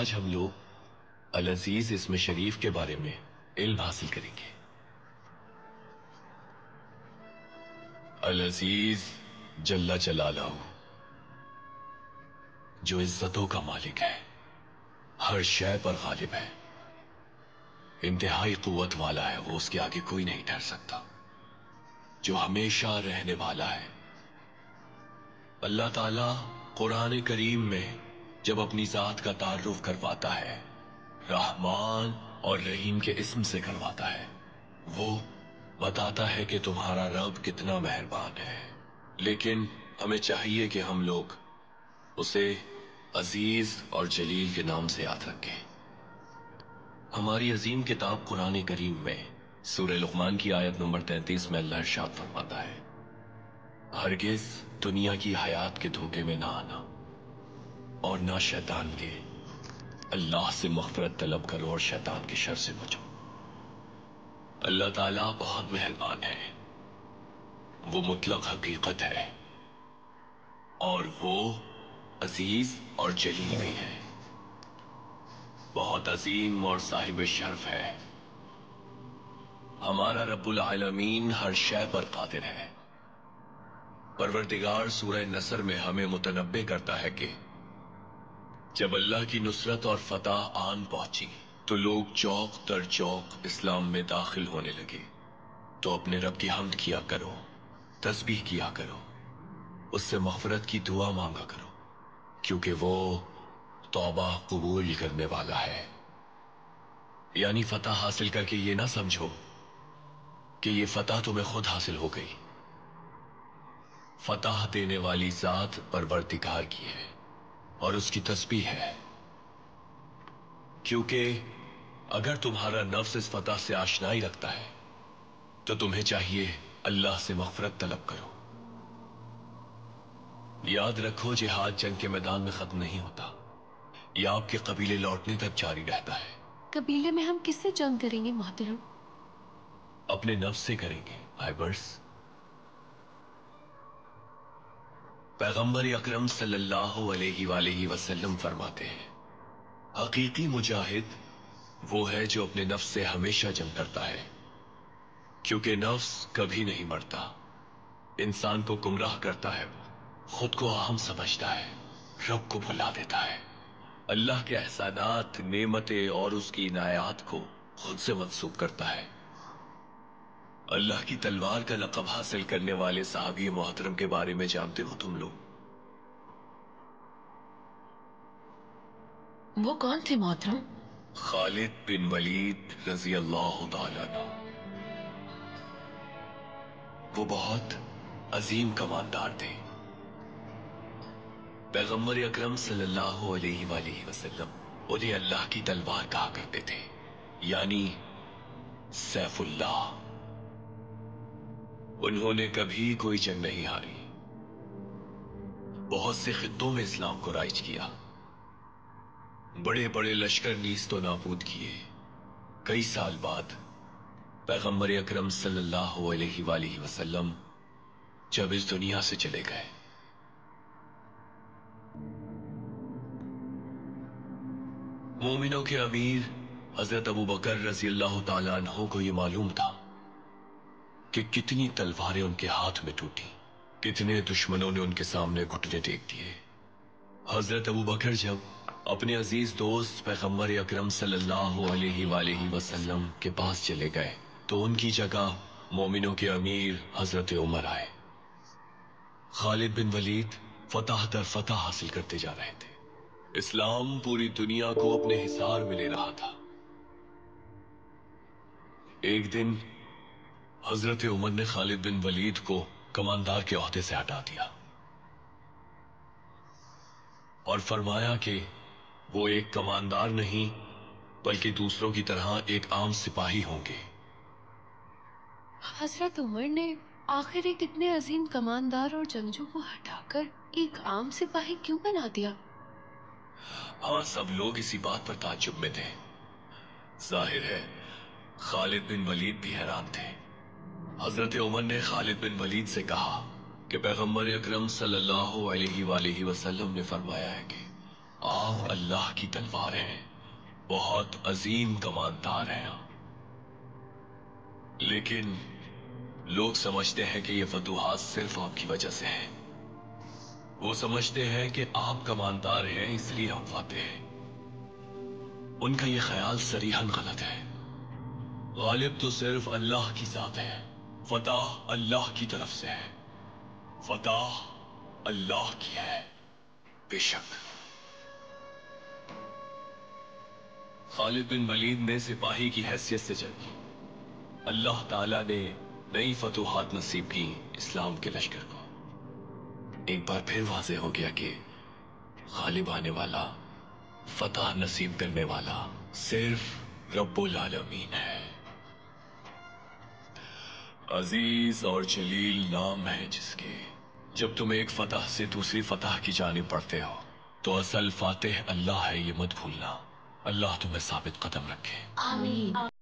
آج ہم لوگ العزیز اسم شریف کے بارے میں علم حاصل کریں گے۔ العزیز جل جلالہ جو عزتوں کا مالک ہے، ہر شے پر غالب ہے، انتہائی قوت والا ہے، وہ اس کے آگے کوئی نہیں ٹھہر سکتا، جو ہمیشہ رہنے والا ہے۔ اللہ تعالیٰ قرآن کریم میں جب اپنی ذات کا تعارف کرواتا ہے، رحمان اور رحیم کے اسم سے کرواتا ہے، وہ بتاتا ہے کہ تمہارا رب کتنا مہربان ہے۔ لیکن ہمیں چاہیے کہ ہم لوگ اسے عزیز اور جلیل کے نام سے یاد رکھیں۔ ہماری عظیم کتاب قرآن کریم میں سورہ لقمان کی آیت نمبر 33 میں اللہ ارشاد فرماتا ہے، ہرگز دنیا کی حیات کے دھوکے میں نہ آنا اور نہ شیطان کے، اللہ سے مغفرت طلب کرو اور شیطان کے شر سے بچو۔ اللہ تعالیٰ بہت مہربان ہے، وہ مطلق حقیقت ہے، اور وہ عزیز اور جلیل بھی ہے، بہت عظیم اور صاحب شرف ہے۔ ہمارا رب العالمین ہر شے پر قادر ہے۔ پروردگار سورہ نصر میں ہمیں متنبہ کرتا ہے کہ جب اللہ کی نصرت اور فتح آن پہنچی تو لوگ چوک در چوک اسلام میں داخل ہونے لگے، تو اپنے رب کی حمد کیا کرو، تسبیح کیا کرو، اس سے مغفرت کی دعا مانگا کرو، کیونکہ وہ توبہ قبول کرنے والا ہے۔ یعنی فتح حاصل کر کے یہ نہ سمجھو کہ یہ فتح تمہیں خود حاصل ہو گئی، فتح دینے والی ذات پروردگار کی ہے اور اس کی تسبیح ہے، کیونکہ اگر تمہارا نفس اس فتح سے آشنائی رکھتا ہے تو تمہیں چاہیے اللہ سے مغفرت طلب کرو۔ یاد رکھو جہاد جنگ کے میدان میں ختم نہیں ہوتا، یہ آپ کے قبیلے لوٹنے تک جاری رہتا ہے۔ قبیلے میں ہم کس سے جنگ کریں گے محترم؟ اپنے نفس سے کریں گے آئیبرس۔ پیغمبر اکرم صلی اللہ علیہ وآلہ وسلم فرماتے ہیں، حقیقی مجاہد وہ ہے جو اپنے نفس سے ہمیشہ جنگ کرتا ہے، کیونکہ نفس کبھی نہیں مرتا، انسان کو گمراہ کرتا ہے، خود کو اہم سمجھتا ہے، رب کو بھلا دیتا ہے، اللہ کے احسانات، نعمتیں اور اس کی عنایات کو خود سے منسوب کرتا ہے۔ اللہ کی تلوار کا لقب حاصل کرنے والے صحابی محترم کے بارے میں جانتے ہو تم لوگ؟ وہ کون تھے محترم؟ خالد بن ولید رضی اللہ تعالیٰ عنہ۔ وہ بہت عظیم کماندار تھے۔ پیغمبر اکرم صلی اللہ علیہ وآلہ وسلم انہیں اللہ کی تلوار کہا کرتے تھے، یعنی سیف اللہ۔ انہوں نے کبھی کوئی جنگ نہیں ہاری، بہت سے خطوں میں اسلام کو رائج کیا، بڑے بڑے لشکر نیست و نابود کیے۔ کئی سال بعد پیغمبر اکرم صلی اللہ علیہ وآلہ وسلم جب اس دنیا سے چلے گئے، مومنوں کے امیر حضرت ابوبکر رضی اللہ تعالیٰ عنہ کو یہ معلوم تھا کہ کتنی تلواریں ان کے ہاتھ میں ٹوٹی، کتنے دشمنوں نے ان کے سامنے گھٹنے ٹیک دیے۔ حضرت ابوبکر جب اپنے عزیز دوست پیغمبر اکرم صلی اللہ علیہ وآلہ وسلم کے پاس چلے گئے تو ان کی جگہ مومنوں کے امیر حضرت عمر آئے۔ خالد بن ولید فتح در فتح حاصل کرتے جا رہے تھے، اسلام پوری دنیا کو اپنے حصار میں لے رہا تھا۔ ایک دن حضرت عمر نے خالد بن ولید کو کماندار کے عہدے سے ہٹا دیا اور فرمایا کہ وہ ایک کماندار نہیں بلکہ دوسروں کی طرح ایک عام سپاہی ہوں گے۔ حضرت عمر نے آخر ایک اتنے عظیم کماندار اور جنگجو کو ہٹا کر ایک عام سپاہی کیوں بنا دیا؟ ہاں، سب لوگ اسی بات پر تعجب میں تھے۔ ظاہر ہے خالد بن ولید بھی حیران تھے۔ حضرت عمر نے خالد بن ولید سے کہا کہ پیغمبر اکرم صلی اللہ علیہ وآلہ وسلم نے فرمایا ہے کہ آپ اللہ کی تلوار ہیں، بہت عظیم کماندار ہیں آپ۔ لیکن لوگ سمجھتے ہیں کہ یہ فتوحات صرف آپ کی وجہ سے ہیں۔ وہ سمجھتے ہیں کہ آپ کماندار ہیں اس لیے آپ فاتح ہیں۔ ان کا یہ خیال صریحاً غلط ہے۔ غالب تو صرف اللہ کی ذات ہے، فتح اللہ کی طرف سے ہے، فتح اللہ کی ہے۔ بے شک خالد بن ولید نے سپاہی کی حیثیت سے جنگی۔ اللہ تعالیٰ نے نئی فتوحات نصیب کی اسلام کے لشکر کو۔ ایک بار پھر واضح ہو گیا کہ غالب آنے والا، فتح نصیب کرنے والا صرف رب العالمین ہے۔ عزیز اور جلیل نام ہے جس کے، جب تم ایک فتح سے دوسری فتح کی جانب بڑھتے ہو تو اصل فاتح اللہ ہے، یہ مت بھولنا۔ اللہ تمہیں ثابت قدم رکھے۔ آمین۔